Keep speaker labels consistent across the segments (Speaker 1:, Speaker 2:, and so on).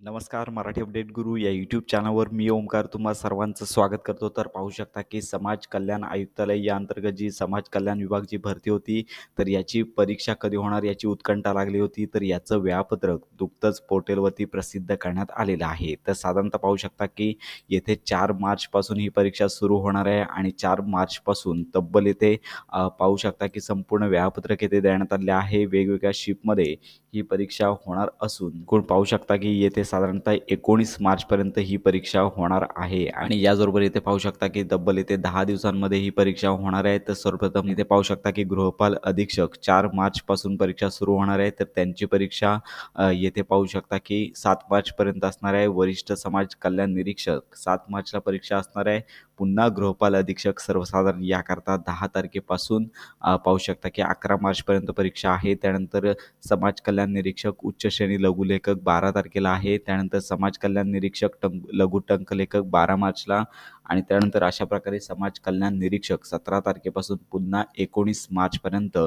Speaker 1: नमस्कार. मराठी अपडेट गुरु या यूट्यूब चॅनलवर मी ओमकार तुम्हा सर्वांचं स्वागत करतो. तर पाहू शकता की समाज कल्याण आयुक्तालय या अंतर्गत जी समाज कल्याण विभाग जी भरती होती, तर याची परीक्षा कधी होणार याची उत्कंठा लागली होती. तर याचं वेळापत्रक नुकतंच पोर्टलवरती प्रसिद्ध करण्यात आलेलं आहे. तर साधारणतः पाहू शकता की येथे 4 मार्चपासून ही परीक्षा सुरू होणार आहे आणि 4 मार्चपासून तब्बल येथे पाहू शकता की संपूर्ण वेळापत्रक येथे देण्यात आले आहे. वेगवेगळ्या शिफ्टमध्ये ही परीक्षा होणार असून कोण पाहू शकता की येथे साधारणतः 19 मार्चपर्यंत ही परीक्षा होणार आहे आणि याचबरोबर इथे पाहू शकता की तब्बल येथे 10 दिवसांमध्ये ही परीक्षा होणार आहे. तर सर्वप्रथम इथे पाहू शकता की गृहपाल अधीक्षक 4 मार्चपासून परीक्षा सुरू होणार आहे. तर त्यांची परीक्षा येथे पाहू शकता की 7 मार्चपर्यंत असणार आहे. वरिष्ठ समाज कल्याण निरीक्षक 7 मार्चला परीक्षा असणार आहे. पुन्हा गृहपाल अधीक्षक सर्वसाधारण याकरता 10 तारखेपासून पाहू शकता की 11 मार्चपर्यंत परीक्षा आहे. त्यानंतर समाज कल्याण निरीक्षक उच्च श्रेणी लघुलेखक 12 तारखेला आहे. त्यानंतर समाज कल्याण निरीक्षक लघु टंकलेखक 12 मार्चला आणि त्यानंतर अशा प्रकारे समाज कल्याण निरीक्षक 17 तारखेपासून पुन्हा 19 मार्चपर्यंत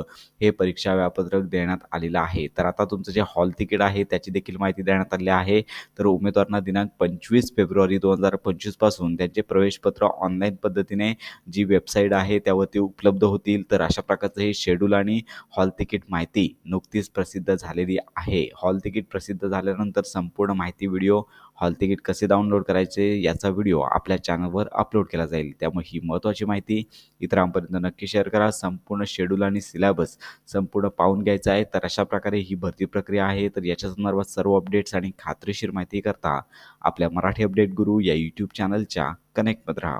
Speaker 1: हे परीक्षा वेळापत्रक देण्यात आलेलं आहे. तर आता तुमचं जे हॉल तिकीट आहे त्याची देखील माहिती देण्यात आली आहे. तर उमेदवारांना दिनांक 25 फेब्रुवारी 2025 पासून त्यांचे प्रवेशपत्र ऑनलाईन पद्धतीने जी वेबसाईट आहे त्यावरती उपलब्ध होतील. तर अशा प्रकारचं हे शेड्यूल आणि हॉल तिकीट माहिती नुकतीच प्रसिद्ध झालेली आहे. हॉल तिकीट प्रसिद्ध झाल्यानंतर संपूर्ण माहिती व्हिडिओ हॉल तिकीट कसे डाउनलोड करायचे याचा व्हिडिओ आपल्या चॅनलवर अपलोड केला जाईल. त्यामुळे ही महत्त्वाची माहिती इतरांपर्यंत नक्की शेअर करा. संपूर्ण शेड्यूल आणि सिलेबस संपूर्ण पाहून घ्यायचा आहे. तर अशा प्रकारे ही भरती प्रक्रिया आहे. तर याच्या संदर्भात सर्व अपडेट्स आणि खात्रीशीर माहिती करता आपल्या मराठी अपडेट गुरु या यूट्यूब चॅनलच्या कनेक्टमध्ये राहा.